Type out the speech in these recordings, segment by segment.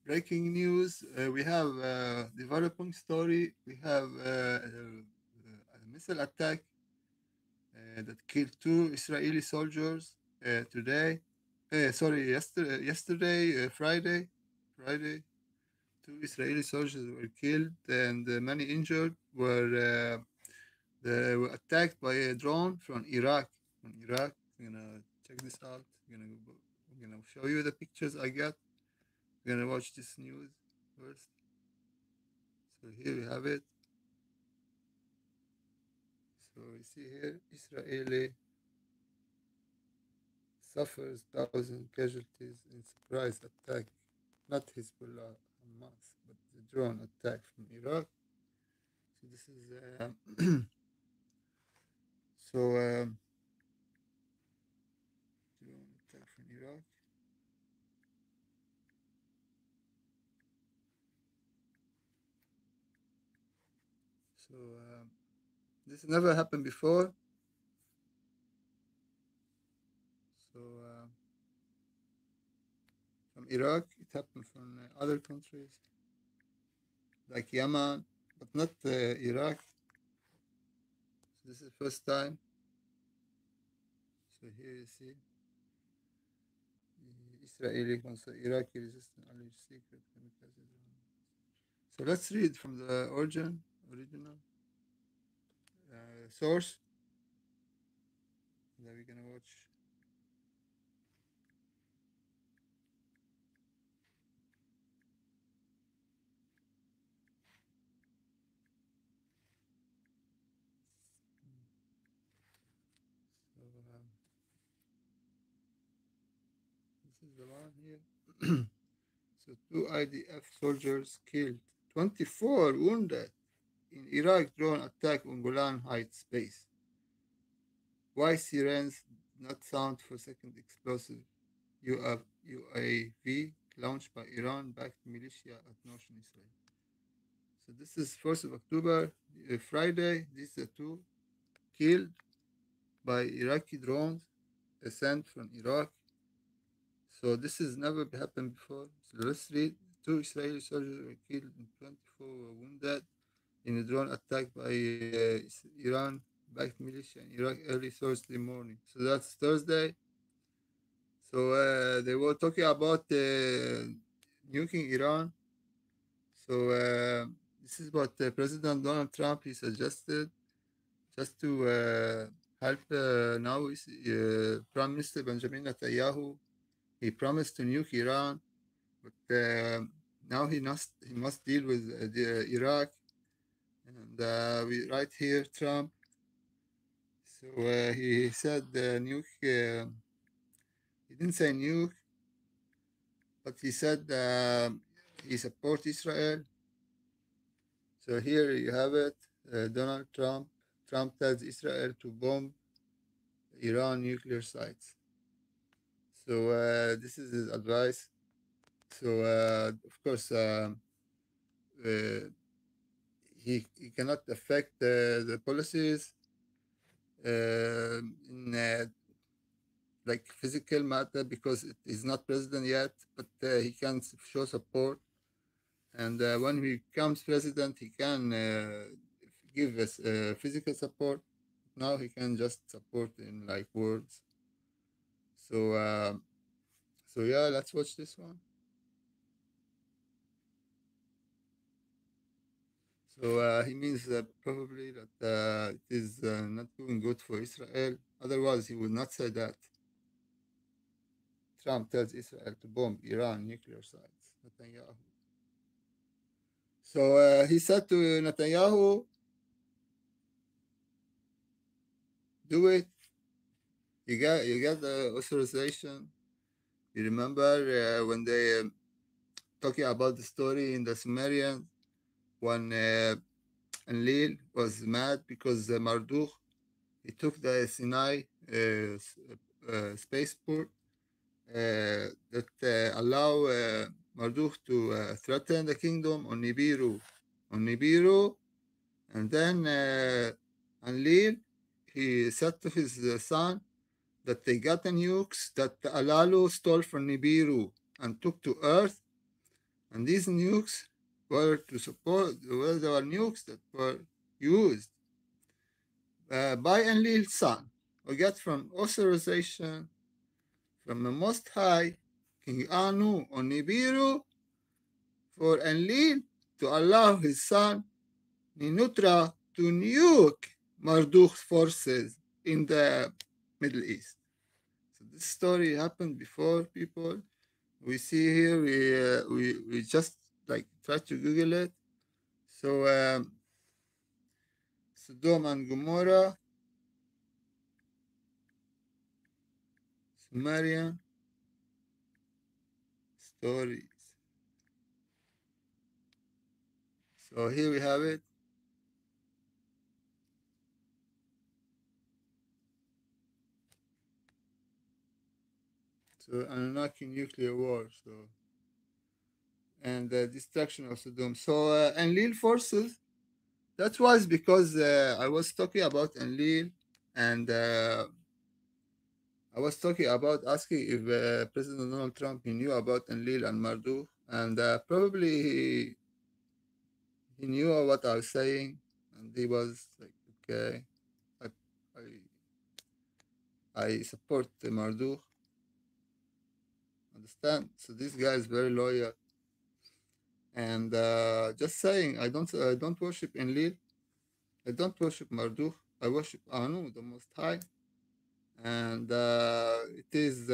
breaking news. We have developing story. We have a missile attack that killed two Israeli soldiers today. Sorry, yesterday, Friday, two Israeli soldiers were killed and many injured. They were attacked by a drone from Iraq. From Iraq, you know, check this out. I'm gonna show you the pictures I got. We're gonna watch this news first. So here we have it. So we see here Israeli suffers thousand casualties in surprise attack. Not Hezbollah, Hamas, but the drone attack from Iraq. So this is so drone attack from Iraq. So this never happened before. So from Iraq, it happened from other countries like Yemen, but not Iraq. So this is the first time. So here you see Israeli consul Iraqi resistance alleged secret kamikaze drone. So let's read from the original source that we're gonna watch. So this is the one here. So two IDF soldiers killed, 24 wounded in Iraq drone attack on Golan Heights base. Why sirens not sound for second explosive UAV launched by Iran-backed militia at northern Israel? So this is 1st of October, Friday. These are two killed by Iraqi drones sent from Iraq. So this has never happened before. So let's read. Two Israeli soldiers were killed and 24 were wounded in a drone attack by Iran-backed militia in Iraq early Thursday morning. So that's Thursday. So they were talking about nuking Iran. So this is what President Donald Trump he suggested just to help now Prime Minister Benjamin Netanyahu. He promised to nuke Iran, but now he must deal with Iraq. And we right here Trump. So he said nuke. He didn't say nuke, but he said he support Israel. So here you have it. Donald Trump. Trump tells Israel to bomb Iran nuclear sites. So this is his advice. So of course he cannot affect the policies in like physical matter because he's not president yet, but he can show support. And when he becomes president, he can give us physical support. Now he can just support in like words. So so yeah, let's watch this one. So he means probably that it is not doing good for Israel. Otherwise, he would not say that. Trump tells Israel to bomb Iran nuclear sites. Netanyahu. So he said to Netanyahu, "Do it. You got the authorization." You remember when they talking about the story in the Sumerians when Enlil was mad because Marduk he took the Sinai spaceport that allow Marduk to threaten the kingdom on Nibiru, and then Enlil he said to his son that they got the nukes that Alalu stole from Nibiru and took to Earth, And these nukes were to support, well, there were nukes that were used by Enlil's son, who got from authorization from the Most High, King Anu on Nibiru, for Enlil to allow his son Ninutra to nuke Marduk's forces in the Middle East. So this story happened before, people. We see here, we just like try to Google it. So Sodom and Gomorrah, Sumerian stories. So here we have it. So Anunnaki nuclear war. So and the destruction of Sodom. So Enlil forces. That was because I was talking about Enlil, and I was talking about asking if President Donald Trump he knew about Enlil and Marduk, and probably he knew what I was saying, and he was like, okay, I I support Marduk. Understand? So this guy is very loyal, and just saying, I don't worship Enlil, I don't worship Marduk, I worship Anu, the Most High, and it is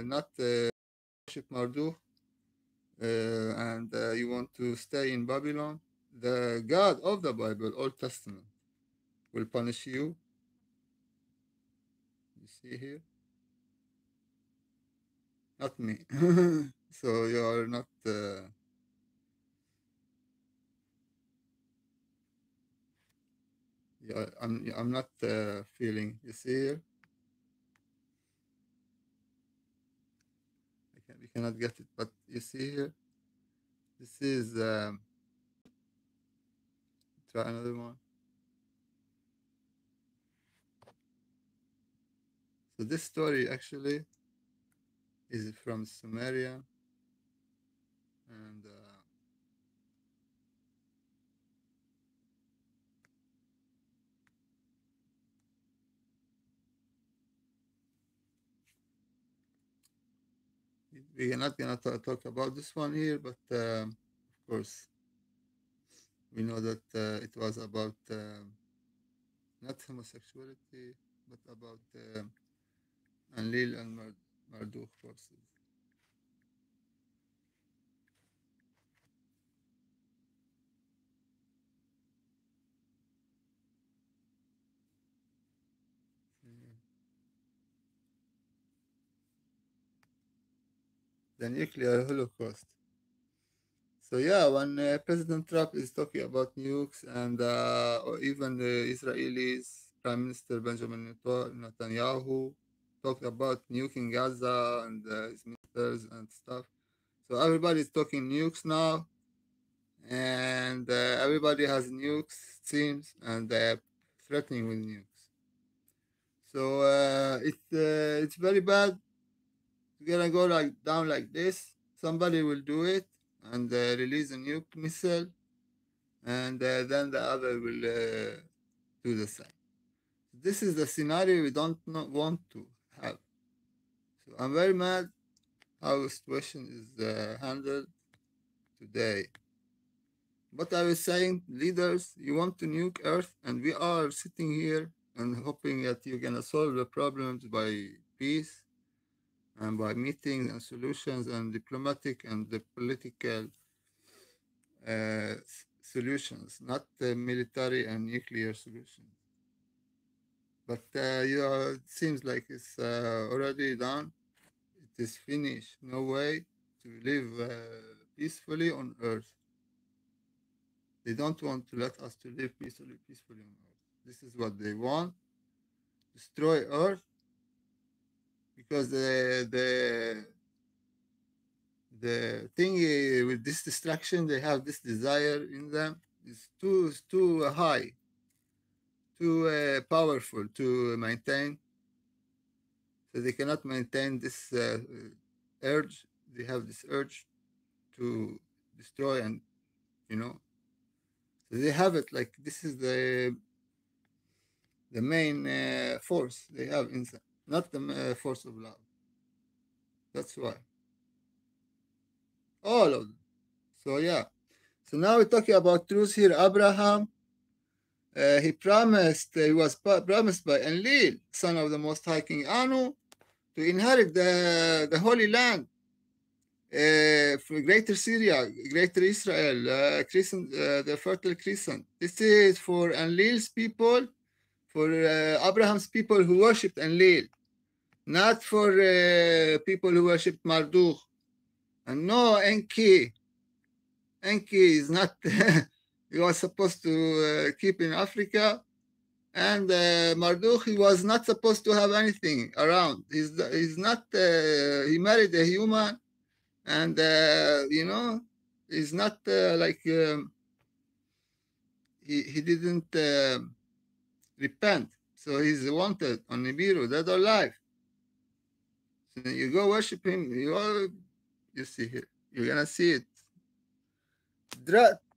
not worship Marduk, and you want to stay in Babylon. The God of the Bible, Old Testament, will punish you. You see here, not me. So you are not. Yeah, I'm not feeling. You see here, we cannot get it, but you see here. This is try another one. So this story actually is from Sumeria, and we are not gonna talk about this one here, but of course we know that it was about not homosexuality, but about Enlil and Marduk forces. Yeah. The nuclear holocaust. So yeah, when President Trump is talking about nukes, and or even the Israelis Prime Minister Benjamin Netanyahu talked about nuking Gaza and his ministers and stuff. So everybody is talking nukes now, and everybody has nukes, it seems, and they're threatening with nukes. So it's very bad. It's gonna go like down like this. Somebody will do it and release a nuke missile, and then the other will do the same. This is the scenario we don't not want to have. So I'm very mad how the situation is handled today. But I was saying, leaders, you want to nuke Earth, and we are sitting here and hoping that you're gonna solve the problems by peace and by meetings and solutions and diplomatic and the political solutions, not military and nuclear solutions. But it seems like it's already done. It is finished. No way to live peacefully on Earth. They don't want to let us to live peacefully on Earth. This is what they want: destroy Earth, because the thing with this destruction, they have this desire in them is too high, too powerful to maintain. So they cannot maintain this urge. They have this urge to destroy, and you know, so they have it like this is the main force they have inside, not the force of love. That's why all of them. So yeah. So now we're talking about truth here. Abraham, he was promised by Enlil, son of the Most High King Anu, to inherit the Holy Land, for Greater Syria, Greater Israel, Crescent, the Fertile Crescent. This is for Enlil's people, for Abraham's people who worshipped Enlil, not for people who worshipped Marduk. And no, Enki. Enki is not, he was supposed to keep in Africa. And Marduk, he was not supposed to have anything around. He's not, he married a human, and, you know, he's not like, he didn't repent. So he's wanted on Nibiru, dead or alive. So you go worship him, you see here. You're going to see it.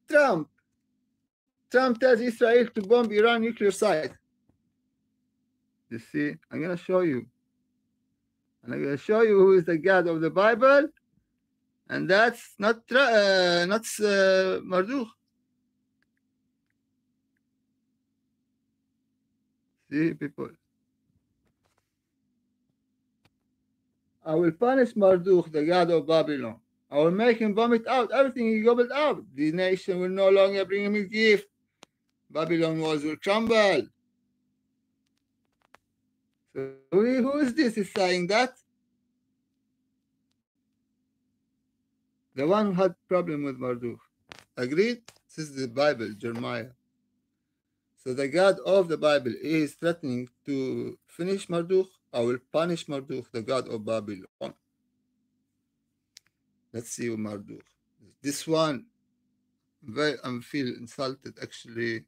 Trump. Trump tells Israel to bomb Iran nuclear site. You see, I'm going to show you. And I'm going to show you who is the God of the Bible. And that's not Marduk. See, people. I will punish Marduk, the God of Babylon. I will make him vomit out everything he gobbled out. The nation will no longer bring him a gift. Babylon walls will crumble. So who is this is saying that? The one who had problem with Marduk. Agreed? This is the Bible, Jeremiah. So the God of the Bible is threatening to finish Marduk. I will punish Marduk, the God of Babylon. Let's see Marduk. This one, I feel insulted actually,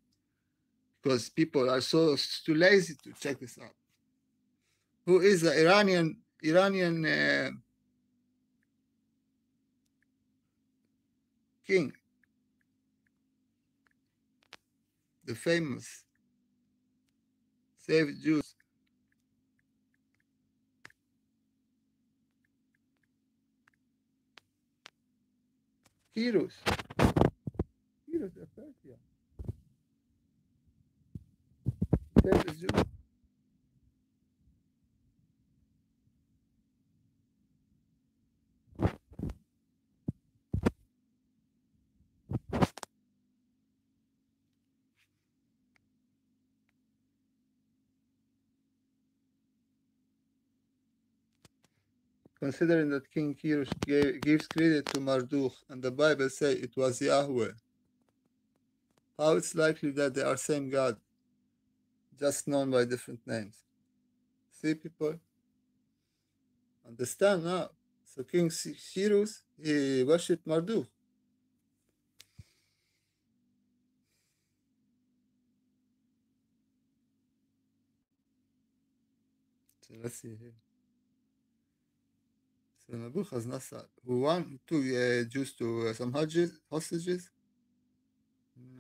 because people are so too lazy to check this out. Who is the Iranian king? The famous saved Jews. Heroes. Heroes of Persia. Saved the Jews. Considering that King Kirush gives credit to Marduk and the Bible says it was Yahweh, how it's likely that they are same God, just known by different names? See, people? Understand now. So King Cyrus, he worshipped Marduk. So let's see here. So Nebuchadnezzar, who took Jews to some hostages.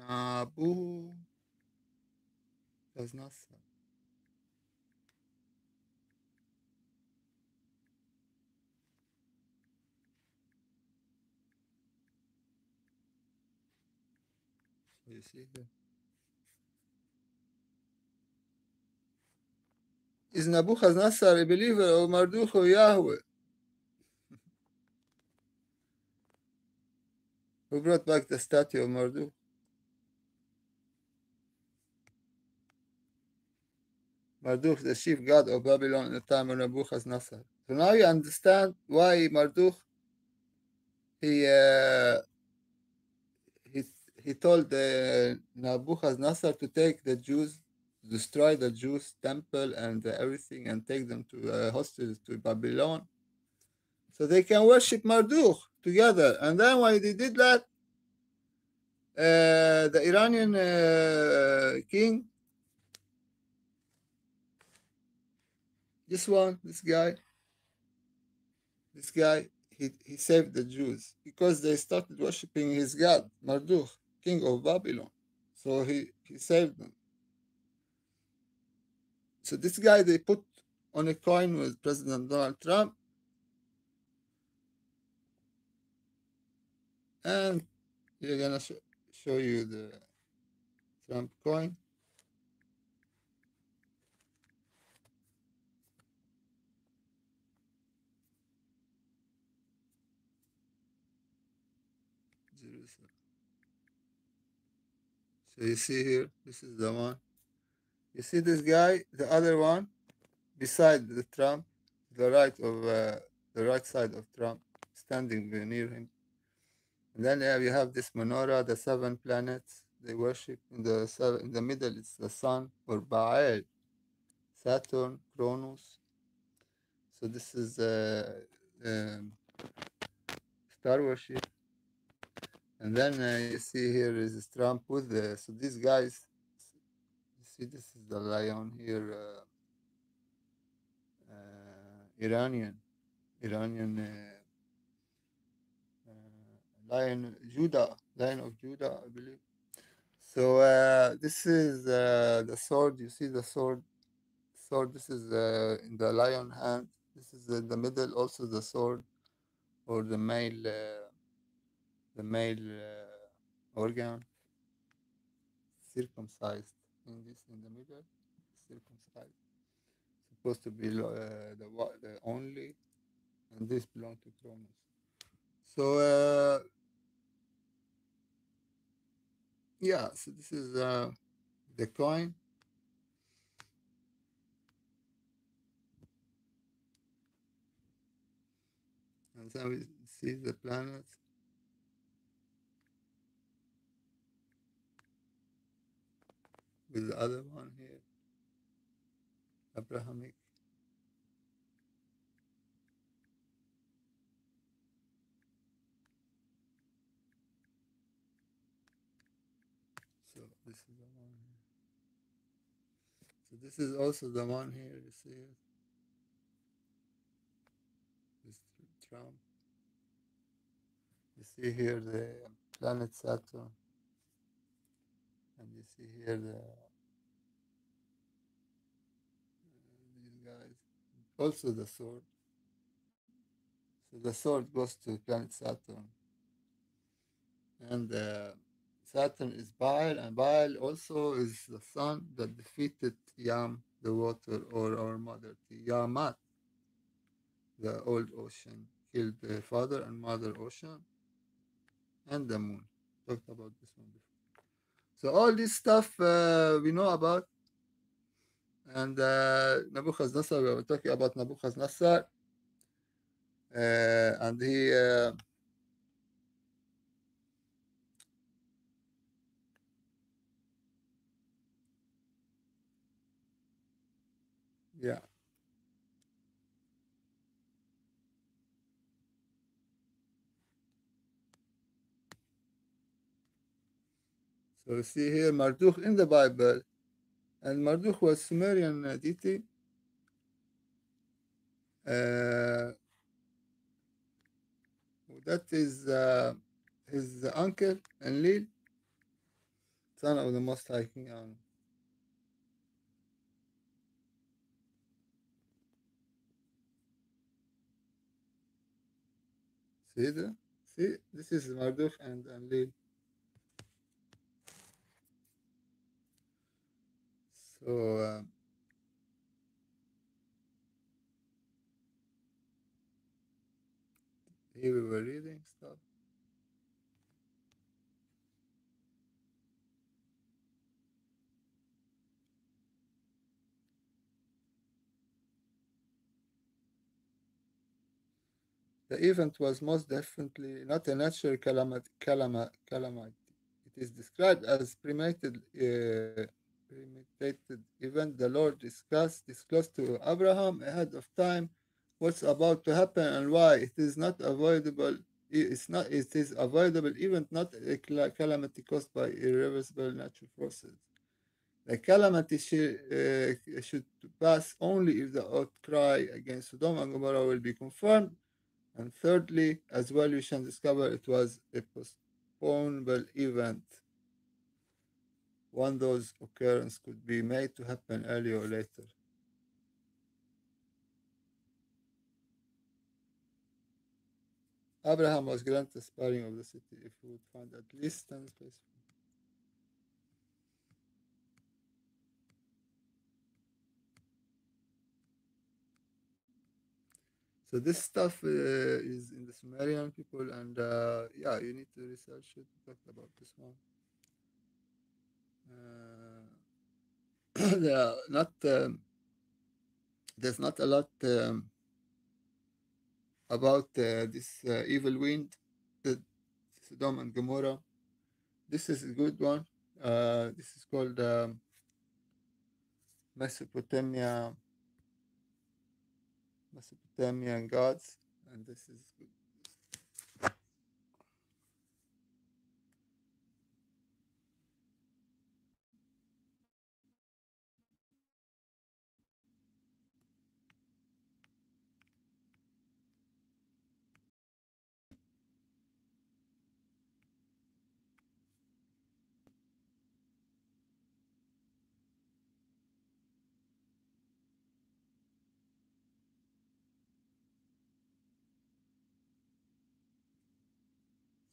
Nebuchadnezzar. So you see here. Is Nebuchadnezzar a believer of Marduk or Yahweh? Who brought back the statue of Marduk? Marduk, the chief god of Babylon in the time of Nebuchadnezzar. So now you understand why Marduk, he uh, he, he told Nebuchadnezzar to take the Jews, destroy the Jews' temple and everything, and take them to hostage to Babylon, so they can worship Marduk together. And then when they did that, the Iranian king, this guy, he saved the Jews because they started worshiping his god, Marduk, king of Babylon. So he saved them. So this guy they put on a coin with President Donald Trump, and you're gonna show you the Trump coin. Jerusalem. So you see here, this is the one. You see this guy, the other one, beside the Trump, the right side of Trump, standing near him. And then we have this menorah, the seven planets they worship. In the middle, it's the sun or Baal, Saturn, Cronus. So this is um, star worship. And then you see here is Trump with the. So these guys, you see, this is the lion here, Iranian lion of Judah, I believe. So this is the sword. You see the sword. This is in the lion hand. This is in the middle. Also the sword or the male organ, circumcised. In the middle, circumcised. Supposed to be the only, and this belong to Cronus. So yeah. So this is the coin, and then we see the planets with the other one here, Abrahamic. So this is the one here. So this is also the one here. You see it? This Trump. You see here the planet Saturn, and you see here these guys. Also the sword. So the sword goes to planet Saturn, and Saturn is Baal, and Baal also is the sun that defeated Yam, the water, or our mother, Yamat, the old ocean, killed the father and mother ocean, and the moon. Talked about this one before. So all this stuff we know about, and Nebuchadnezzar. We were talking about Nebuchadnezzar, and he. Yeah. So you see here Marduk in the Bible, and Marduk was Sumerian deity. Uh, that is his uncle Enlil, son of the Most High King. See the see this is Marduk and Enlil. So here we were reading stuff. The event was most definitely not a natural calamity. It is described as premeditated event. The Lord disclosed to Abraham ahead of time what's about to happen and why. It is not avoidable. It's not. It is avoidable event, not a calamity caused by irreversible natural forces. The calamity should pass only if the outcry against Sodom and Gomorrah will be confirmed And thirdly, as well, we shall discover it was a postponable event. One those occurrence could be made to happen earlier or later. Abraham was granted the sparing of the city if he would find at least 10 space. So this stuff is in the Sumerian people, and yeah, you need to research it. Talk about this one. There are not there's not a lot about this evil wind, the Sodom and Gomorrah. This is a good one. This is called Mesopotamia, Mesopotamian gods, and this is good.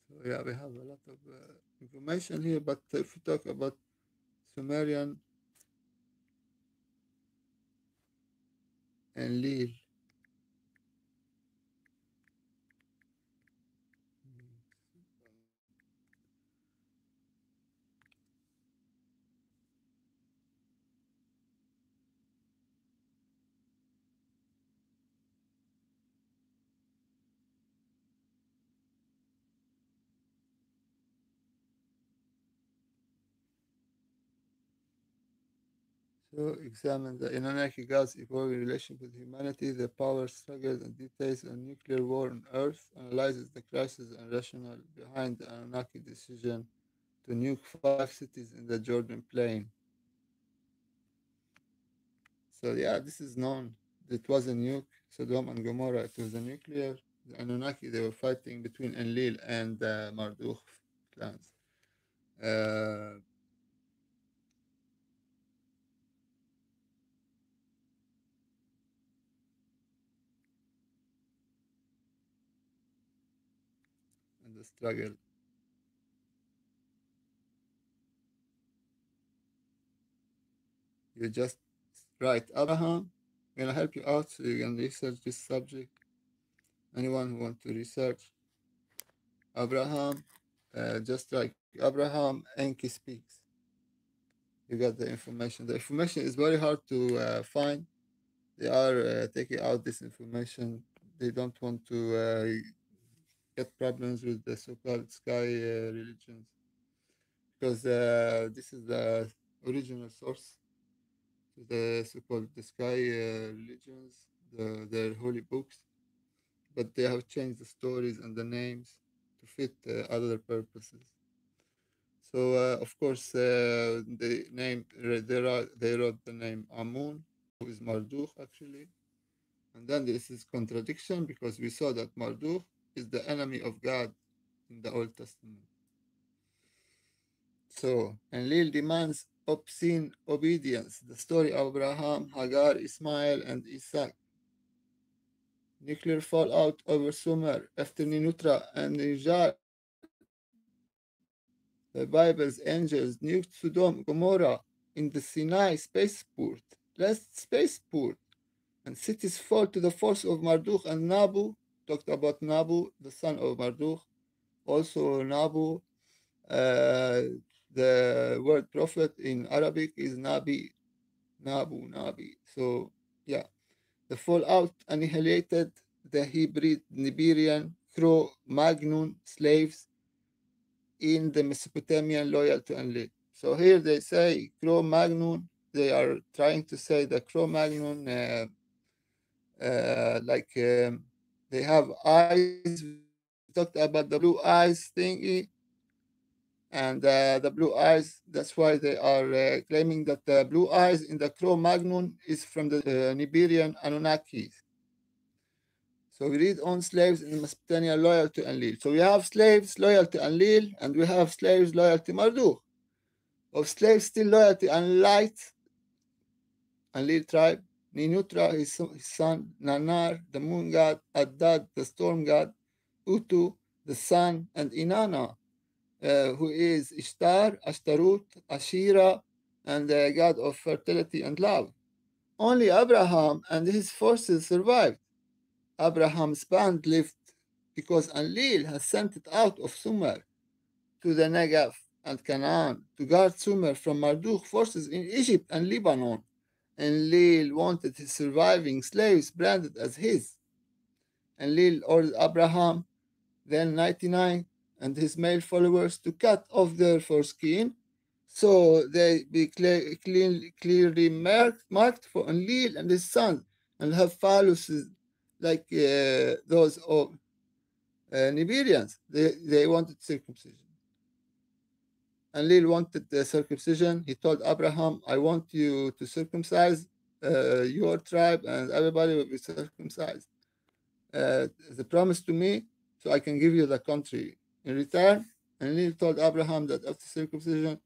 So yeah, we have a lot of information here. But if we talk about Sumerian and Lil, so examine the Anunnaki gods' evolving relationship with humanity, the power struggles and details on nuclear war on Earth, analyzes the crisis and rationale behind the Anunnaki decision to nuke 5 cities in the Jordan Plain. So yeah, this is known. It was a nuke, Sodom and Gomorrah. It was a nuclear. The Anunnaki, they were fighting between Enlil and Marduk clans. Uh, and the struggle. You just write Abraham. I'm gonna help you out so you can research this subject. Anyone who want to research Abraham, just like Abraham Enki speaks. You got the information. The information is very hard to find. They are taking out this information. They don't want to get problems with the so-called sky religions because this is the original source to the so-called the sky religions, their holy books, but they have changed the stories and the names to fit other purposes. So of course the name they wrote the name Amun, who is Marduk actually, and then this is contradiction because we saw that Marduk is the enemy of God in the Old Testament. So Enlil demands obscene obedience. The story of Abraham, Hagar, Ismail, and Isaac. Nuclear fallout over Sumer after Ninutra and Nijal. The Bible's angels nuked Sodom, Gomorrah in the Sinai spaceport, last spaceport, and cities fall to the force of Marduk and Nabu. Talked about Nabu, the son of Marduk. Also Nabu, uh, the word prophet in Arabic is Nabi, Nabi. So yeah, the fallout annihilated the hybrid Nibirian Cro-Magnon slaves in the Mesopotamian loyal to Enlil. So here they say Cro-Magnon. They are trying to say the Cro-Magnon, like they have eyes. We talked about the blue eyes thingy, and the blue eyes. That's why they are claiming that the blue eyes in the Cro-Magnon is from the Nibirian Anunnakis. So we read on slaves in Mesopotamia loyal to Enlil. So we have slaves loyal to Enlil, and we have slaves loyal to Marduk. Of slaves still loyal to Enlil tribe, Ninutra, his son, Nanar, the moon god, Adad, the storm god, Utu, the sun, and Inanna, who is Ishtar, Ashtarut, Ashira, and the god of fertility and love. Only Abraham and his forces survived. Abraham's band lived because Enlil has sent it out of Sumer to the Negev and Canaan to guard Sumer from Marduk forces in Egypt and Lebanon. Enlil wanted his surviving slaves branded as his. Enlil ordered Abraham, then 99, and his male followers to cut off their foreskin so they be clearly marked for Enlil and his sons and have phallus like those of Nibirians. They wanted circumcision. Enlil wanted the circumcision. He told Abraham, I want you to circumcise your tribe and everybody will be circumcised. The promise to me, so I can give you the country. In return, Enlil told Abraham that after circumcision,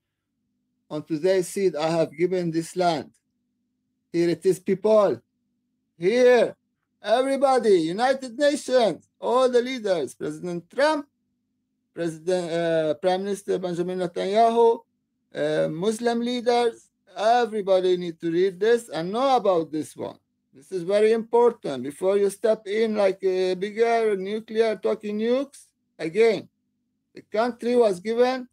unto thy seed I have given this land. Here it is, people. Here, everybody, United Nations, all the leaders, President Trump, Prime Minister Benjamin Netanyahu, Muslim leaders, everybody need to read this and know about this one. This is very important. Before you step in like a bigger nuclear talking nukes, again, the country was given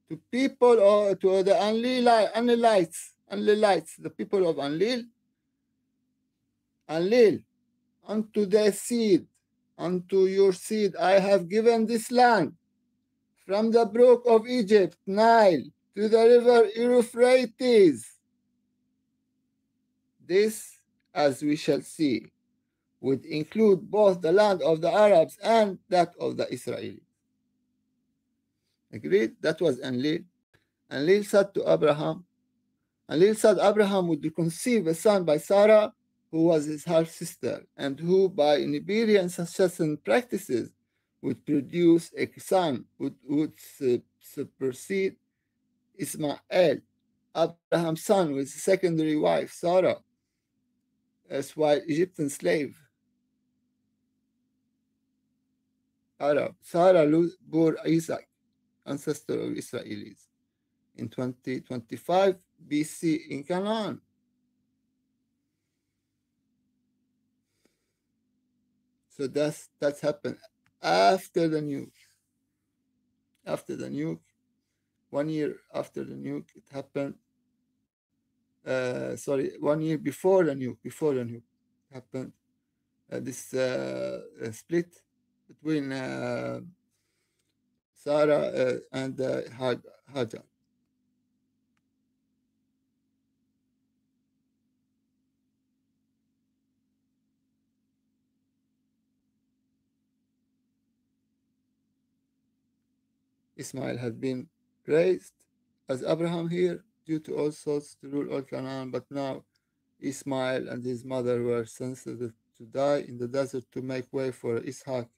to people or to the Enlilites, the people of Enlil, unto their seed, unto your seed, I have given this land. From the brook of Egypt, Nile, to the river Euphrates. This, as we shall see, would include both the land of the Arabs and that of the Israelis. Agreed? That was Enlil. Enlil said to Abraham, Enlil said Abraham would conceive a son by Sarah, who was his half-sister, and who, by Nibirian succession practices, would produce a son who would supersede Ismail, Abraham's son, with his secondary wife, Sarah, as while Egyptian slave, Arab. Sarah bore Isaac, ancestor of Israelis, in 2025 BC in Canaan. So that's happened after the nuke. After the nuke, 1 year after the nuke, it happened. 1 year before the nuke. It happened. This split between Sarah and Hajar. Ismail had been raised as Abraham here due to all sorts to rule all Canaan, but now Ismail and his mother were sentenced to die in the desert to make way for Ishaq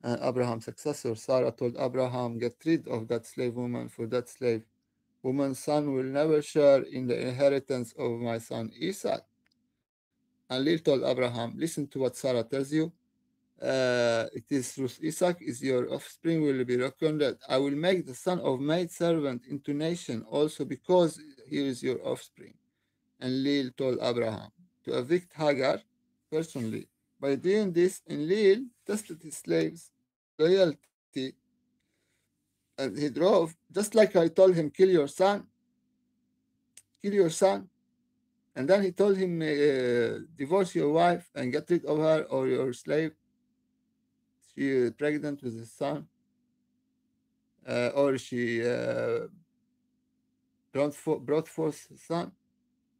and Abraham's successor. Sarah told Abraham, get rid of that slave woman, for that slave woman's son will never share in the inheritance of my son Isaac. And Enlil told Abraham, listen to what Sarah tells you. It is through Isaac is your offspring will be reckoned. I will make the son of maidservant into nation also because he is your offspring. And Enlil told Abraham to evict Hagar personally. By doing this, Enlil tested his slaves' loyalty, and he drove, just like I told him, kill your son. And then he told him, divorce your wife and get rid of her or your slave. She is pregnant with his son, or she brought forth his son.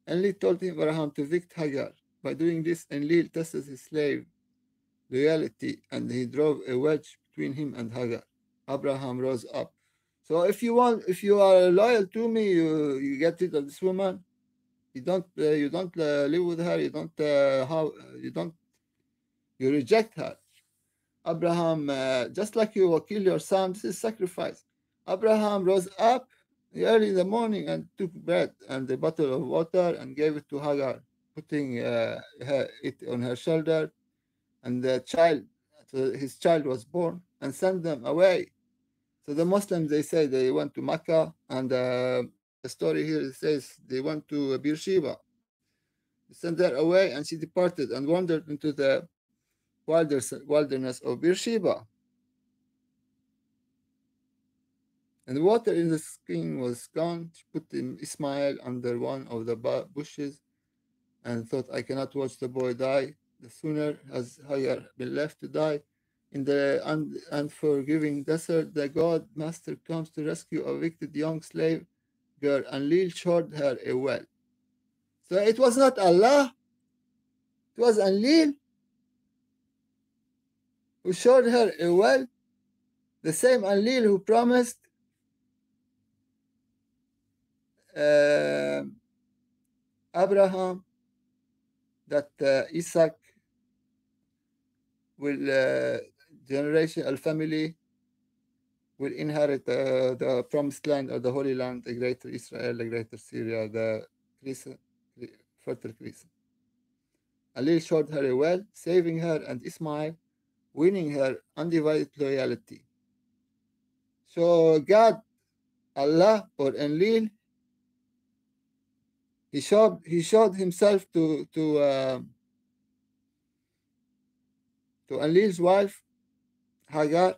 Enlil told him, Abraham, to evict Hagar. By doing this, Enlil tested his slave loyalty, and he drove a wedge between him and Hagar. Abraham rose up. So if you are loyal to me, you get rid of this woman. You don't live with her. You don't You reject her. Abraham, just like you will kill your son, this is sacrifice. Abraham rose up early in the morning and took bread and a bottle of water and gave it to Hagar, putting it on her shoulder. And the child, so his child was born, and sent them away. So the Muslims, they say they went to Mecca, and the story here says they went to Beersheba. They sent her away, and she departed and wandered into the wilderness of Beersheba. And the water in the skin was gone. She put Ismail under one of the bushes and thought, I cannot watch the boy die. The sooner has Hagar been left to die. In the unforgiving desert, the God Master comes to rescue a wicked young slave girl, and Lil showed her a well. So it was not Allah, it was Enlil who showed her a well, the same Enlil who promised uh, Abraham that Isaac will generation a family will inherit the promised land or the Holy Land, the greater Israel, the greater Syria, the crescent, fertile crescent. Ali showed her well, saving her and Ismail, winning her undivided loyalty. So God, Allah, or Enlil, he showed himself to Enlil's wife Hagar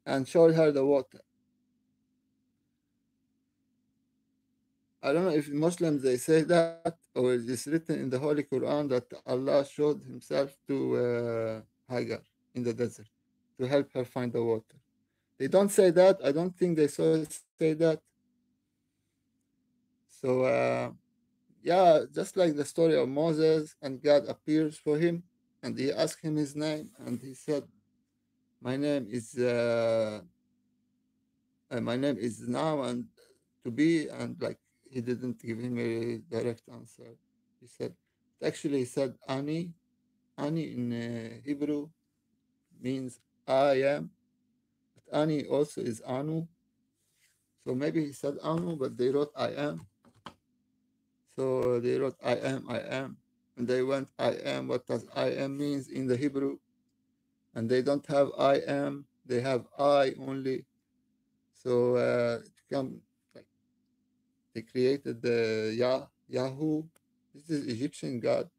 and showed her the water. I don't know if Muslims they say that or it is written in the Holy Quran that Allah showed himself to Hagar in the desert to help her find the water. They don't say that. I don't think they say that. So yeah, just like the story of Moses, and God appears for him and he asked him his name and he said, my name is now and to be, and like he didn't give him a direct answer. He said, actually, he said Ani. Ani in Hebrew means I am, but Ani also is Anu. So maybe he said Anu, but they wrote I am. So they wrote I am. And they went I am. What does I am means in the Hebrew? And they don't have I am, they have I only. So it become like they created the Yahoo. This is Egyptian god.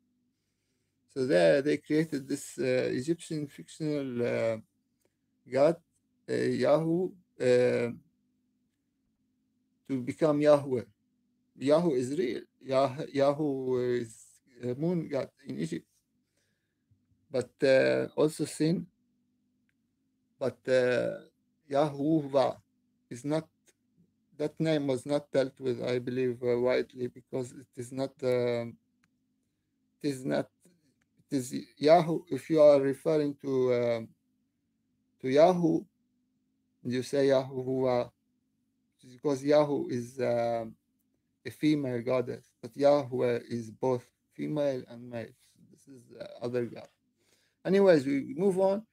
So there they created this Egyptian fictional god, Yahoo, to become Yahweh. Yahoo is real. Yahoo is a moon god in Egypt, but also sin. But Yahuwah is not. That name was not dealt with, I believe, widely because it is not. It is not. It is Yahoo. If you are referring to Yahoo, you say Yahuwah because Yahoo is a female goddess, but Yahweh is both female and male. So this is the other God. Anyways, we move on.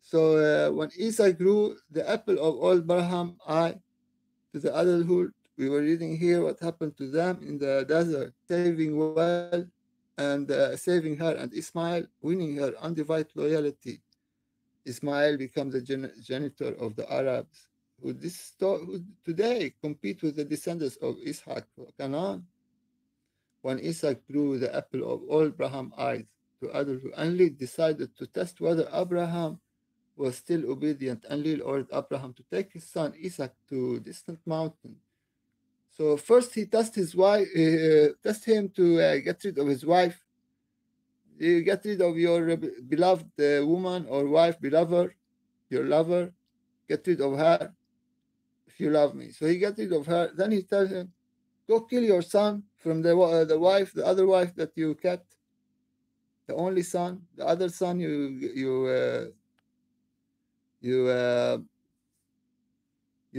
So when Esau grew the apple of all Abraham's eye to the adulthood, we were reading here what happened to them in the desert, saving well and saving her and Ismail, winning her undivided loyalty. Ismail becomes the genitor of the Arabs, who today compete with the descendants of Ishaq, Canaan. When Isaac grew the apple of all Abraham's eyes to adulthood, Enlil decided to test whether Abraham was still obedient. Enlil ordered Abraham to take his son Isaac to a distant mountain. So first he test his wife, test him to get rid of his wife. You get rid of your beloved woman or wife, beloved, your lover. Get rid of her if you love me. So he got rid of her. Then he tells him, go kill your son from the wife, the other wife that you kept, the only son, the other son you you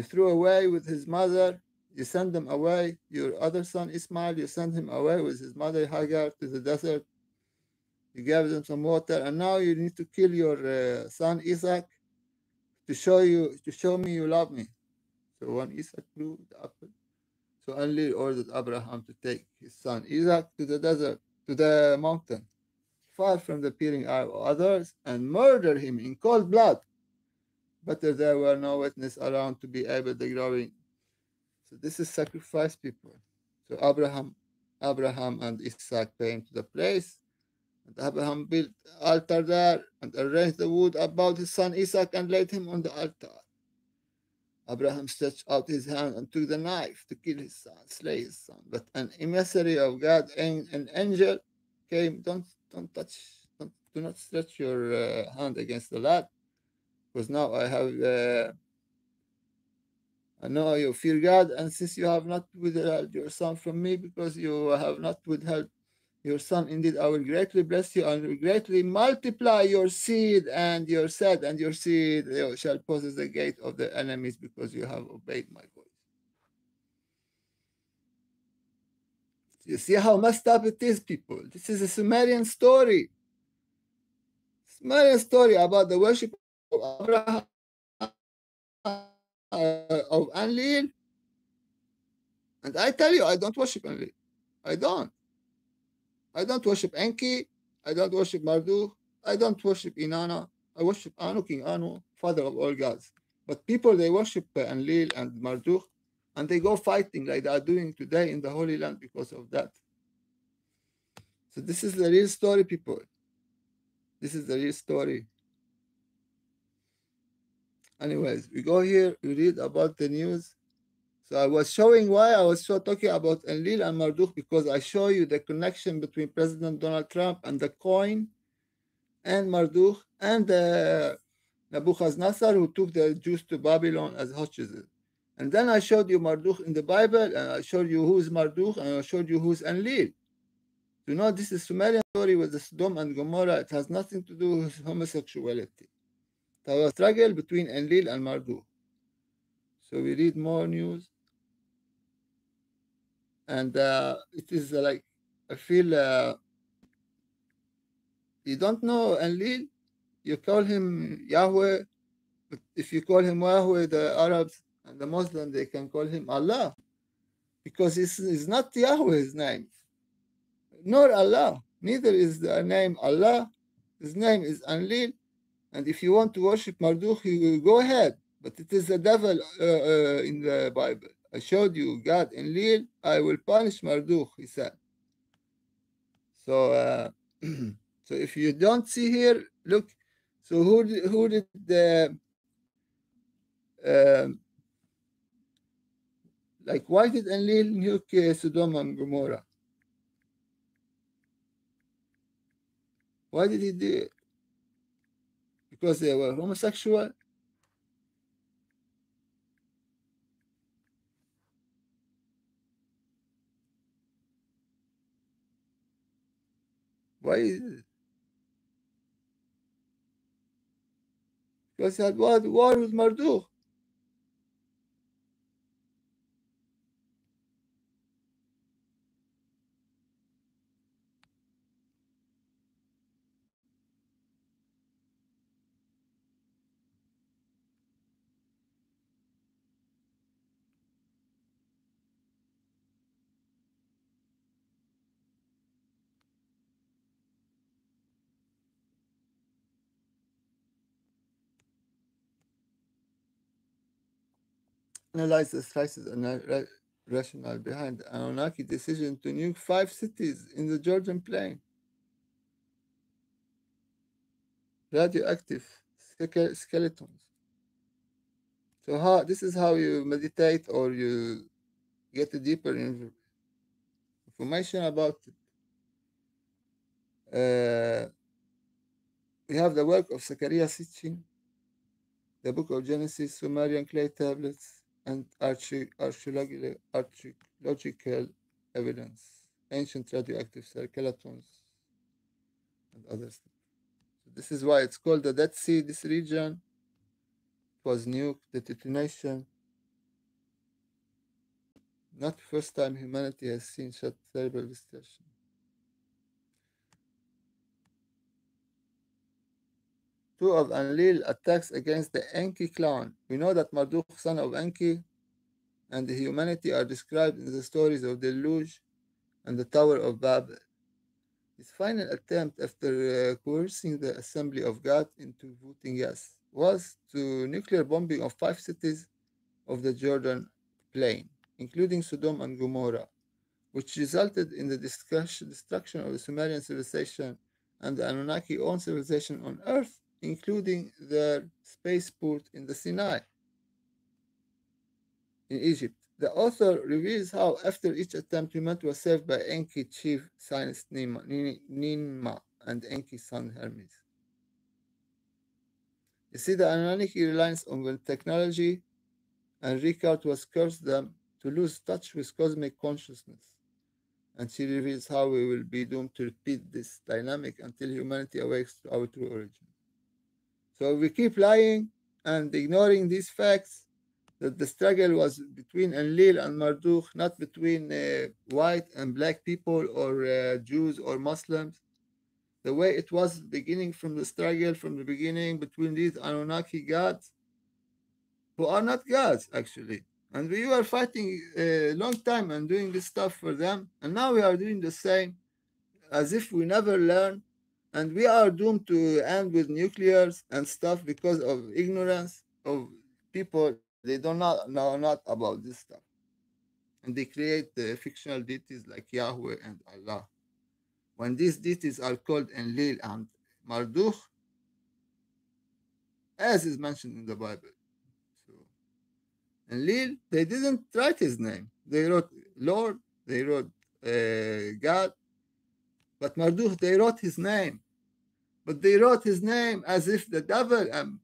threw away with his mother. You send them away. Your other son Ismail, you send him away with his mother Hagar to the desert. You gave them some water, and now you need to kill your son Isaac to show me you love me. So when Isaac grew the apple, so Enlil ordered Abraham to take his son Isaac to the desert, to the mountain, far from the peering eye of others, and murder him in cold blood. But there were no witnesses around to be able to growing. So this is sacrifice people. So Abraham and Isaac came to the place, and Abraham built altar there and arranged the wood about his son Isaac and laid him on the altar. Abraham stretched out his hand and took the knife to kill his son, slay his son. But an emissary of God, an angel, came. Don't touch. Do not stretch your hand against the lad, because now I know you fear God, and since you have not withheld your son from me, because you have not withheld your son, indeed I will greatly bless you and will greatly multiply your seed, and your seed shall possess the gate of the enemies, because you have obeyed my voice. You see how messed up it is, people. This is a Sumerian story. Sumerian story about the worship of Abraham, of Enlil. And I tell you, I don't worship Enlil. I don't. I don't worship Enki. I don't worship Marduk. I don't worship Inanna. I worship Anu, King Anu, father of all gods. But people, they worship Enlil and Marduk, and they go fighting like they are doing today in the Holy Land because of that. So this is the real story, people. This is the real story. Anyways, we go here, we read about the news. So I was showing why I was talking about Enlil and Marduk, because I show you the connection between President Donald Trump and the coin and Marduk and Nebuchadnezzar, who took the Jews to Babylon as hostages. And then I showed you Marduk in the Bible, and I showed you who's Marduk, and I showed you who's Enlil. You know, this is Sumerian story with the Sodom and Gomorrah. It has nothing to do with homosexuality. There was a struggle between Enlil and Marduk. So we read more news, and it is like, I feel you don't know Enlil, you call him Yahweh. But if you call him Yahweh, the Arabs and the Muslims, they can call him Allah, because it's not Yahweh's name, nor Allah. Neither is the name Allah. His name is Enlil. And if you want to worship Marduk, you will go ahead. But it is the devil in the Bible. I showed you God Enlil. I will punish Marduk, he said. So, so if you don't see here, look. So who did the like? Why did Enlil nuke Sodom and Gomorrah? Why did he do it? Because they were homosexual. Why? Because he had war with Marduk. Analyze the crisis and rationale behind the Anunnaki decision to nuke 5 cities in the Georgian plain. Radioactive skeletons. So this is how you meditate, or you get a deeper information about it. We have the work of Zechariah Sitchin, the book of Genesis, Sumerian clay tablets, and archaeological evidence, ancient radioactive skeletons, and others. So this is why it's called the Dead Sea. This region was nuked, the detonation. Not the first time humanity has seen such terrible destruction. two of Enlil attacks against the Enki clan. We know that Marduk, son of Enki, and humanity are described in the stories of the Deluge and the Tower of Babel. His final attempt after coercing the assembly of God into voting yes was to nuclear bombing of 5 cities of the Jordan plain, including Sodom and Gomorrah, which resulted in the destruction of the Sumerian civilization and the Anunnaki own civilization on Earth, including their spaceport in the Sinai in Egypt. The author reveals how, after each attempt, humanity was saved by Enki chief scientist Ninma and Enki's son Hermes. You see, the Anunnaki reliance on the technology and Ricard was cursed them to lose touch with cosmic consciousness. And she reveals how we will be doomed to repeat this dynamic until humanity awakes to our true origin. So we keep lying and ignoring these facts that the struggle was between Enlil and Marduk, not between white and black people or Jews or Muslims. The way it was beginning from the struggle from the beginning between these Anunnaki gods, who are not gods actually. And we were fighting a long time and doing this stuff for them. And now we are doing the same as if we never learn. And we are doomed to end with nuclears and stuff because of ignorance of people. They do not know not about this stuff. And they create the fictional deities like Yahweh and Allah. When these deities are called Enlil and Marduk, as is mentioned in the Bible. So Enlil, they didn't write his name. They wrote Lord, they wrote God, but Marduk, they wrote his name. But they wrote his name as if the devil and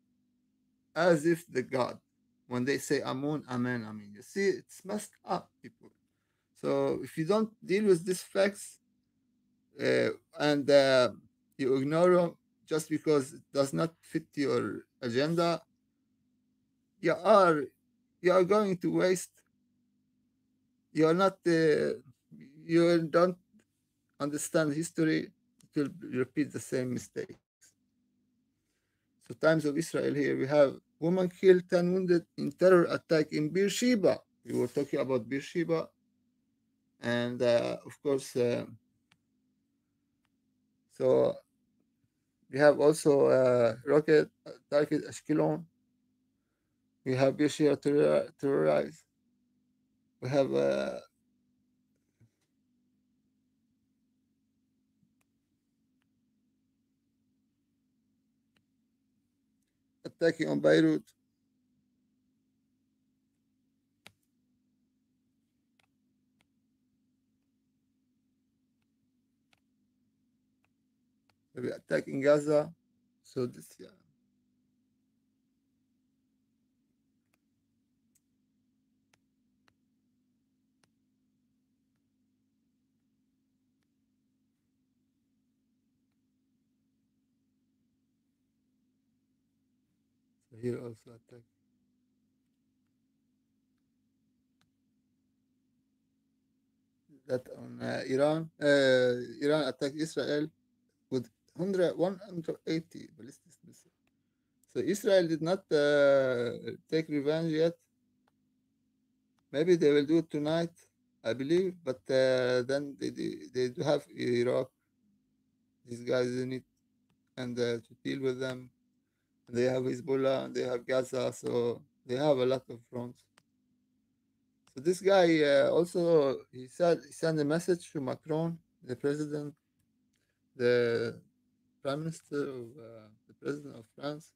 as if the God. When they say Amun, Amen, Amen. You see, it's messed up, people. So if you don't deal with these facts and you ignore them just because it does not fit your agenda, you are you are going to waste. You are not. You don't understand history. It will repeat the same mistakes. So times of Israel here we have woman killed 10 wounded in terror attack in Beersheba. We were talking about Beersheba, and of course, so we have also rocket target Ashkelon. We have Beersheba terrorized. We have attacking on Beirut. We attacking Gaza. So this, yeah. So here also attack. That on Iran. Iran attacked Israel with 180 ballistic missiles. So Israel did not take revenge yet. Maybe they will do it tonight, I believe. But then they do have Iraq. These guys in it, and to deal with them. They have Hezbollah and they have Gaza, so they have a lot of fronts. So this guy also he sent a message to Macron, the president, the prime minister of the president of France,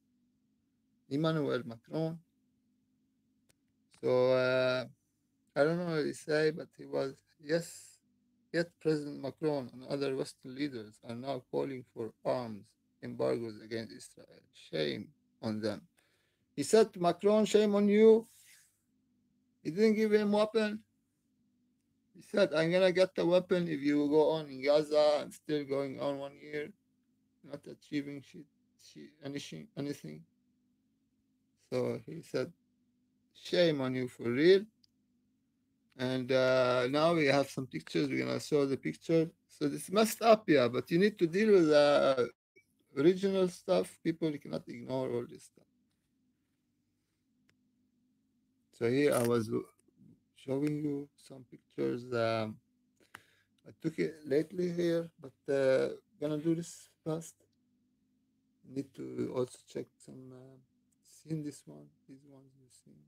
Emmanuel Macron. So I don't know what he say, but he was yes. Yet President Macron and other Western leaders are now calling for arms embargoes against Israel. Shame on them. He said to Macron, "Shame on you." He didn't give him weapon. He said, "I'm gonna get the weapon if you go on in Gaza and still going on 1 year, not achieving anything." So he said, "Shame on you for real." And now we have some pictures. We're gonna show the picture. So it's messed up, yeah. But you need to deal with original stuff, people cannot ignore all this stuff. So here I was showing you some pictures. I took it lately here, but gonna do this fast. Need to also check some. Seen this one? These ones you've seen.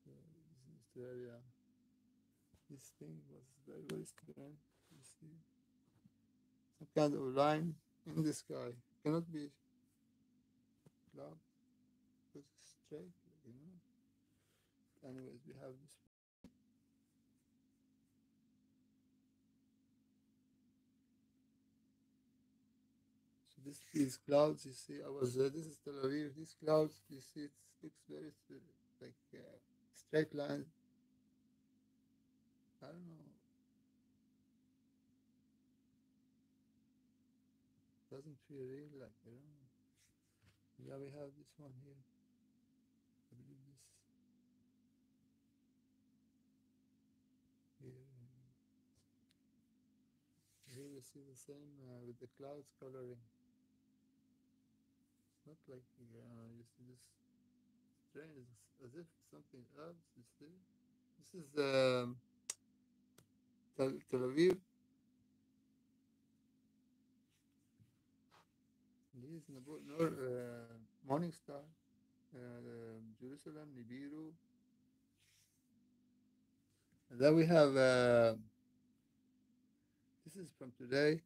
So this is Australia. This thing was very very strange. You see some kind of line in the sky. Cannot be cloud because it's straight. You know. Anyways, we have this. So these clouds you see. I was this is Tel Aviv. These clouds you see. It looks very like straight lines. I don't know. Doesn't feel real. Like I don't know. Yeah, we have this one here. I believe this here. Here you see the same with the clouds coloring. It's not like you see this strange, as if something else is there. This is Tel Aviv. This is Morning Star, Jerusalem, Nibiru. And then we have this is from today,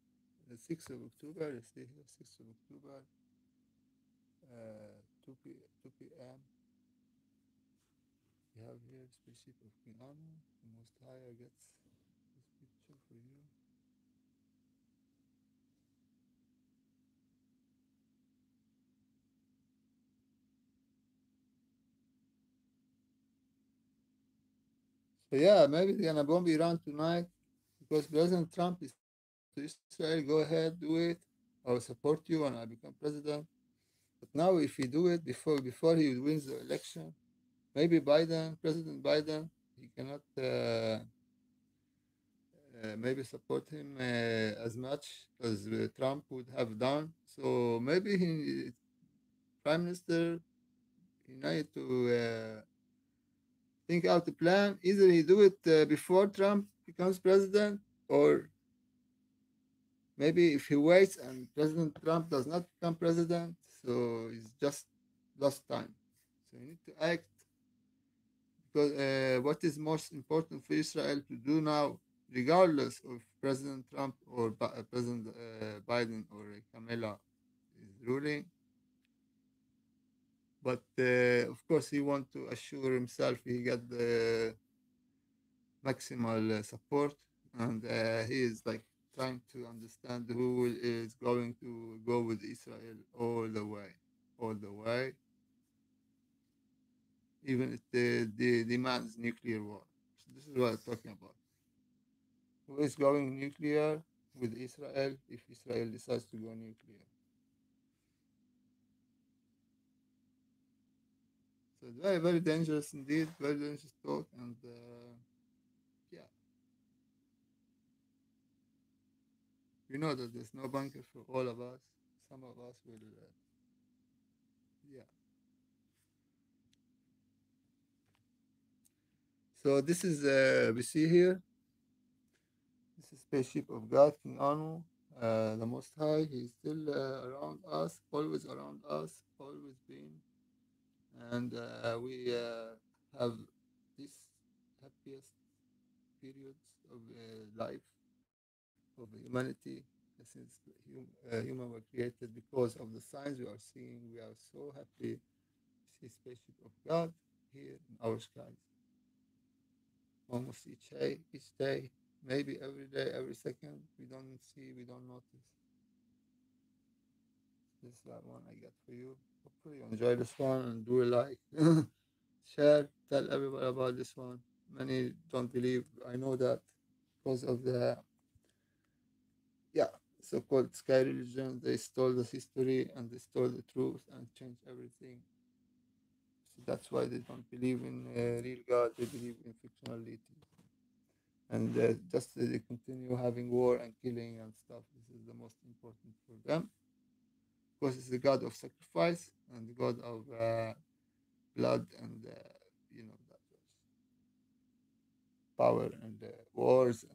the 6th of October. You see here, 6th of October, 2 p.m. We have here spaceship of King Anu. The Most High gets this picture for you. So yeah, maybe they're gonna bomb Iran tonight because President Trump is to Israel. Go ahead, do it. I will support you when I become president. But now, if he do it before he wins the election, maybe President Biden, he cannot maybe support him as much as Trump would have done. So maybe Prime Minister, he need to think out a plan. Either he do it before Trump becomes president, or maybe if he waits and President Trump does not become president, so it's just lost time. So you need to act because what is most important for Israel to do now, regardless of President Trump or President Biden or Kamala is ruling. But of course, he want to assure himself he get the maximal support, and he is like trying to understand who is going to go with Israel all the way, even if the demands nuclear war. So this is what I'm talking about. Who is going nuclear with Israel if Israel decides to go nuclear? So it's very very dangerous indeed, very dangerous talk, and yeah, you know that there's no bunker for all of us. Some of us will, yeah. So this is we see here. This is spaceship of God, King Anu, the Most High. He's still around us, always around us, always been, and we have this happiest periods of life of humanity since human were created because of the signs we are seeing. We are so happy to see spaceship of God here in our skies almost each day, maybe every day, every second. We don't see, we don't notice. This is that one I got for you. Hopefully you enjoy this one and do a like, share, tell everybody about this one. Many don't believe. I know that because of the yeah so-called sky religion. They stole the history and they stole the truth and changed everything. So that's why they don't believe in real God. They believe in fictionality. and just they continue having war and killing and stuff. This is the most important for them because it's the god of sacrifice and the god of blood and that power and wars.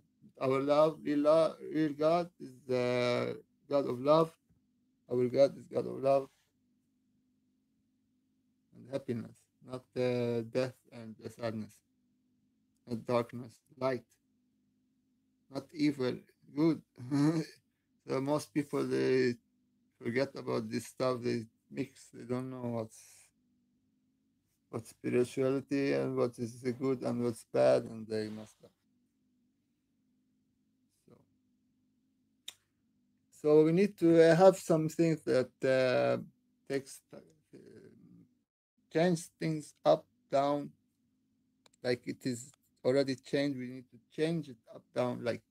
Our real God is the God of love. Our God is God of love and happiness, not death and sadness, not darkness, light, not evil, good. So most people they forget about this stuff. They mix. They don't know what's spirituality and what is good and what's bad, and they messed up. So, so we need to have some things that takes change things up, down, like it is already changed. We need to change it up, down, like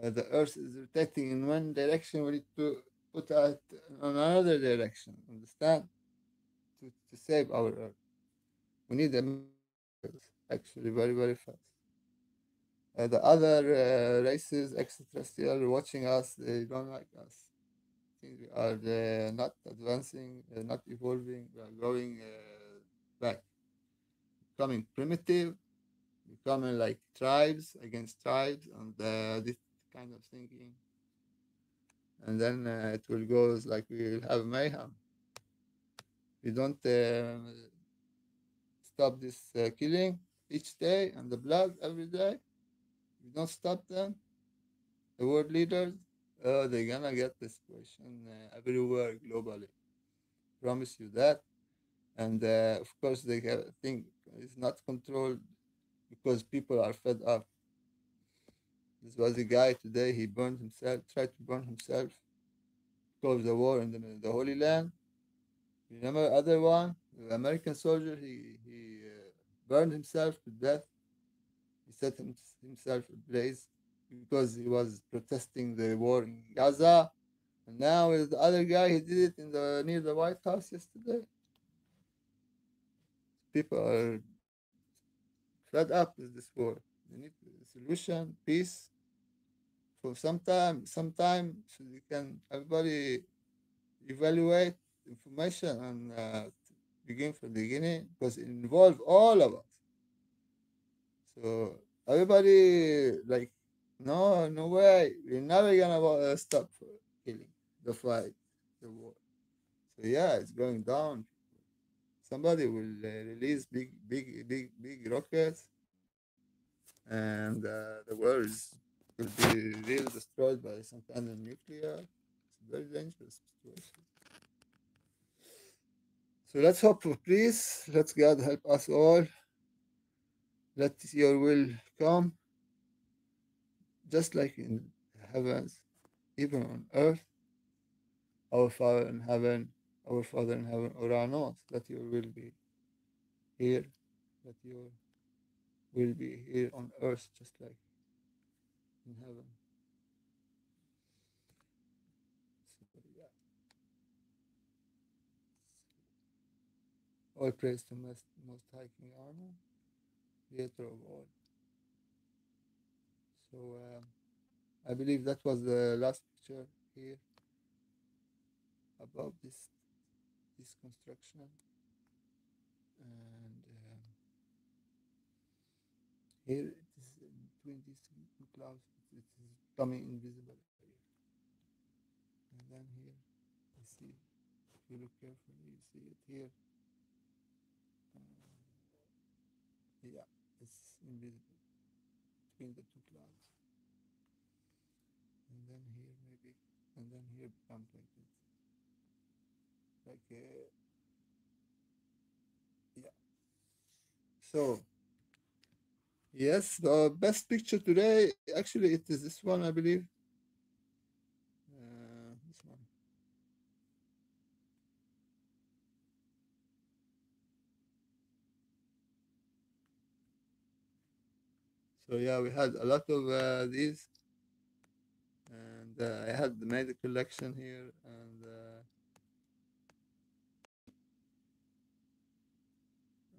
the Earth is rotating in one direction. We need to put it on another direction. Understand? To save our Earth, we need a actually very very fast. The other races, extraterrestrial, watching us, they don't like us. Think we are not advancing, not evolving. We are going back, becoming primitive, becoming like tribes against tribes, and this kind of thinking. And then it will go like we will have mayhem. We don't stop this killing each day and the blood every day. We don't stop them. The world leaders, they're gonna get the situation everywhere globally. Promise you that. And of course, they think it's not controlled because people are fed up. This was a guy today. He burned himself, tried to burn himself because of the war in the Holy Land. Remember other one, the American soldier. He burned himself to death. He set himself ablaze because he was protesting the war in Gaza. And now with the other guy, he did it in the near the White House yesterday. People are fed up with this war. They need a solution, peace for some time, so you can everybody evaluate information and begin from the beginning because it involves all of us. So everybody like, no, no way, we're never gonna stop killing, the fight, the war. So yeah, it's going down. Somebody will release big rockets, and the world will be really destroyed by some kind of nuclear. It's a very dangerous situation. So let's hope for peace. Let God help us all. Let your will come, just like in heavens, even on earth. Our Father in heaven, our Father in heaven, Oranos, let your will be here. Let your will be here on earth, just like in heaven. So, yeah. All praise to Most High King Arno, creator of all. So I believe that was the last picture here about this construction, and here it is between these two clouds. It is becoming invisible area, and then here you see. If you look carefully, you see it here. Yeah, it's invisible between the two clouds, and then here maybe, and then here becomes like this, like yeah. So yes, the best picture today actually it is this one, I believe. This one. So yeah, we had a lot of these, and I had made a collection here, and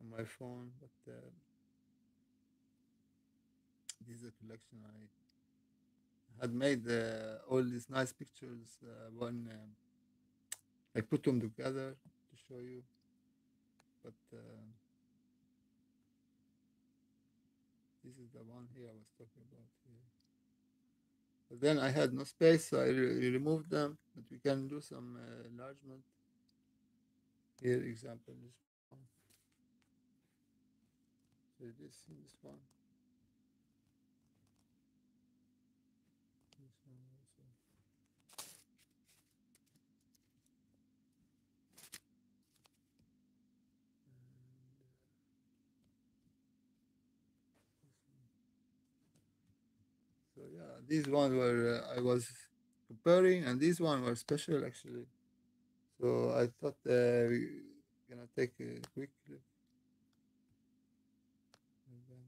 on my phone, but This is a collection. I had made all these nice pictures when I put them together to show you. But this is the one here I was talking about here. But then I had no space, so I removed them. But we can do some enlargement. Here, example, this one. So this one. This one also. So yeah, these one were I was comparing, and these one were special actually. So I thought we gonna take a quick look. And then,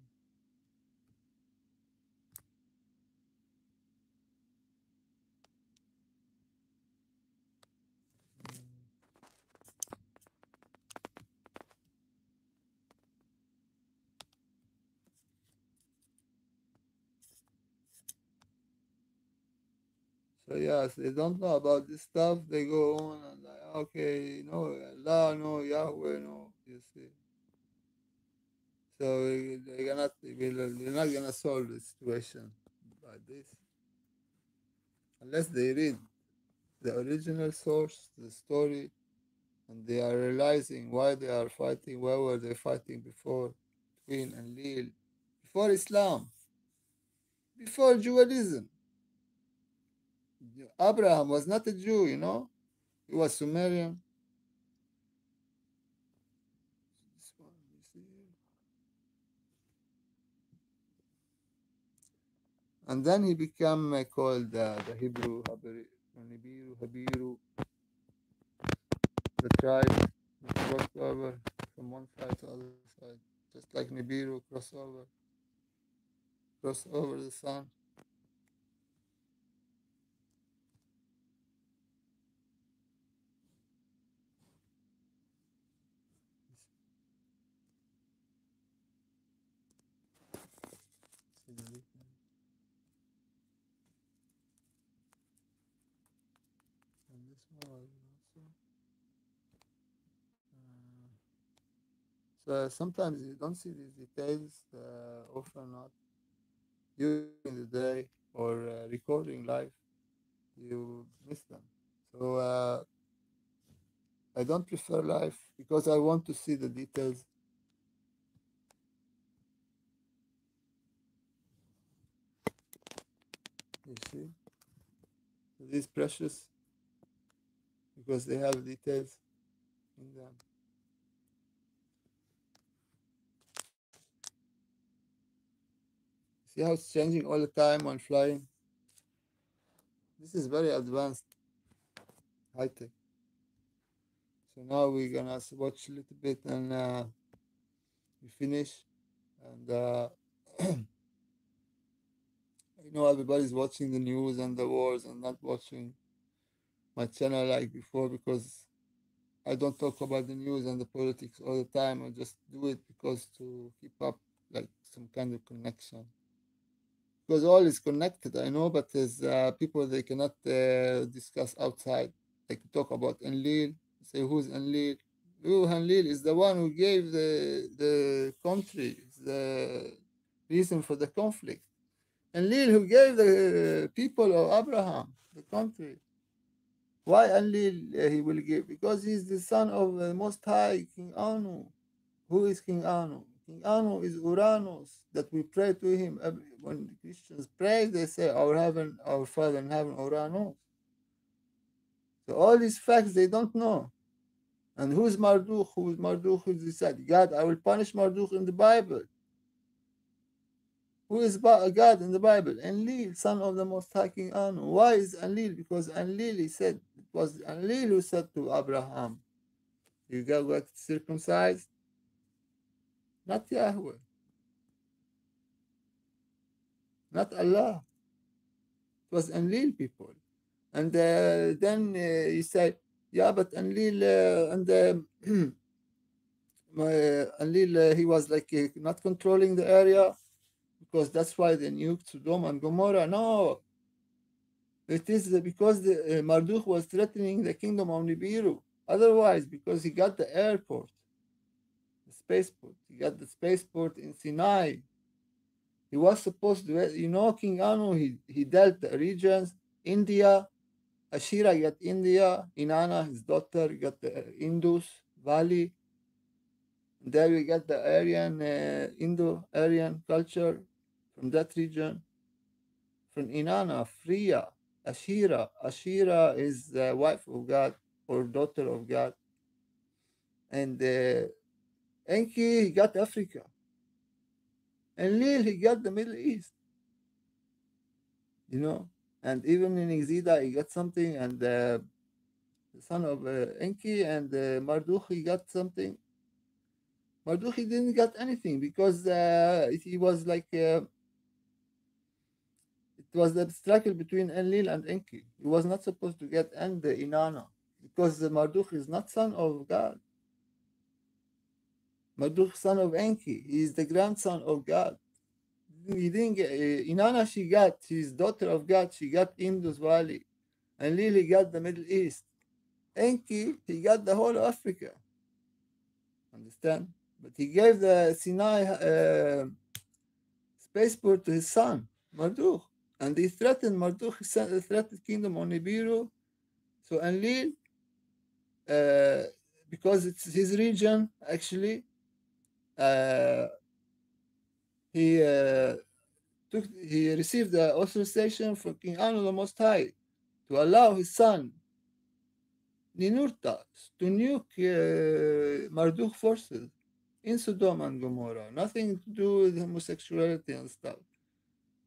so yes, they don't know about this stuff. They go on and like, okay, no Allah, no Yahweh, no. You see, so they're not gonna solve the situation by this unless they read the original source, the story, and they are realizing why they are fighting, why were they fighting before Queen and Lil, before Islam, before Judaism. Abraham was not a Jew, you know, he was Sumerian. This one, you see. And then he became called the Hebrew, Nibiru, Habiru, the tribe, the crossover from one side to the other side, just like Nibiru, cross over the sun. See the difference? And this one also. So sometimes you don't see these details, often not during the day or recording live, you miss them. So I don't prefer live because I want to see the details. You see, so these precious because they have details in them. See how it's changing all the time when flying. This is very advanced, high tech. So now we're gonna watch a little bit and we finish. And I know everybody's watching the news and the wars and not watching my channel like before because I don't talk about the news and the politics all the time. I just do it because to keep up like some kind of connection. Because all is connected, I know, but there's people they cannot discuss outside. Like talk about Enlil, say who's Enlil. Who Enlil is the one who gave the country, the reason for the conflict. Enlil who gave the people of Abraham the country. Why Enlil he will give? Because he's the son of the Most High, King Anu. Who is King Anu? King Anu is Uranus that we pray to him. When Christians pray, they say, Our heaven, our Father in heaven, Uranus. So all these facts they don't know. And who's Marduk? Who's Marduk? Who said, God, I will punish Marduk in the Bible. Who is God in the Bible? Enlil, son of the Most High King Anu. Why is Enlil? Because Enlil, he said, it was Enlil who said to Abraham, You get circumcised? Not Yahweh, not Allah. It was Enlil people. And then he said, Yeah, but Enlil, Enlil, he was like not controlling the area because that's why they nuked Sodom and Gomorrah. No, it is because Marduk was threatening the kingdom of Nibiru. Otherwise, because he got the airport, the spaceport, he got the spaceport in Sinai. He was supposed to, King Anu, he dealt the regions, India, Ashira got India, Inanna, his daughter, got the Indus Valley. There we get the Aryan, Indo-Aryan culture from that region. From Inanna, Freya, Ashira. Ashira is the wife of God or daughter of God. And Enki, he got Africa. And Lil, he got the Middle East, you know. And even in Exida, he got something. And the son of Enki and Marduk, he got something. Marduk, he didn't get anything because he was like, it was the struggle between Enlil and Enki. He was not supposed to get and Inanna because Marduk is not son of God. Marduk son of Enki. He is the grandson of God. He didn't get Inanna. She's daughter of God. She got Indus Valley, and Lily got the Middle East. Enki, he got the whole of Africa. Understand? But he gave the Sinai spaceport to his son Marduk, and he threatened Marduk. He threatened kingdom on Nibiru. So Enlil, uh, because it's his region, actually, uh, he he received the authorization from King Anu the Most High to allow his son Ninurta to nuke Marduk forces in Sodom and Gomorrah. Nothing to do with homosexuality and stuff.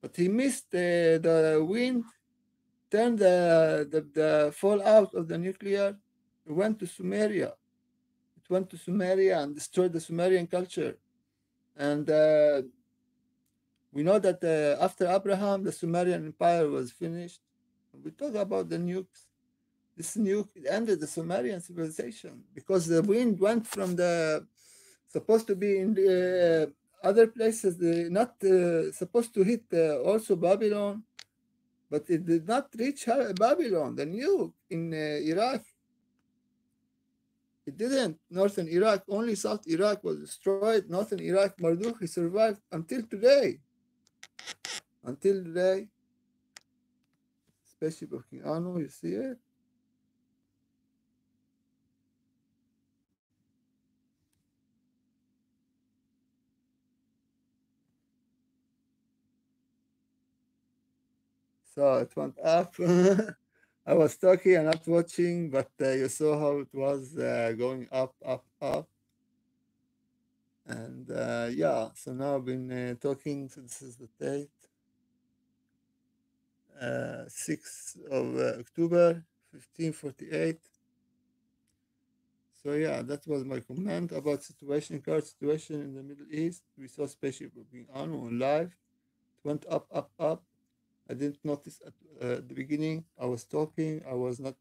But he missed the wind, turned the fallout of the nuclear, went to Sumeria. It went to Sumeria and destroyed the Sumerian culture. And we know that after Abraham, the Sumerian Empire was finished. We talk about the nukes. This nuke ended the Sumerian civilization because the wind went from the supposed to be in the, other places, not supposed to hit also Babylon, but it did not reach Babylon. The nuke in Iraq, it didn't. Northern Iraq, only South Iraq was destroyed. Northern Iraq, Marduk, he survived until today. Until today, spaceship of King Anu, you see it? So it went up. I was talking and not watching, but you saw how it was going up, up, up. And yeah, so now I've been talking. So this is the date, 6th of October, 1548. So yeah, that was my comment about current situation in the Middle East. We saw spaceship being on live. It went up, up, up. I didn't notice at the beginning. I was talking. I was not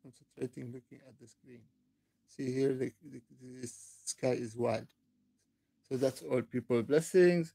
concentrating, looking at the screen. See here, the sky is wild. So that's all, people. Blessings.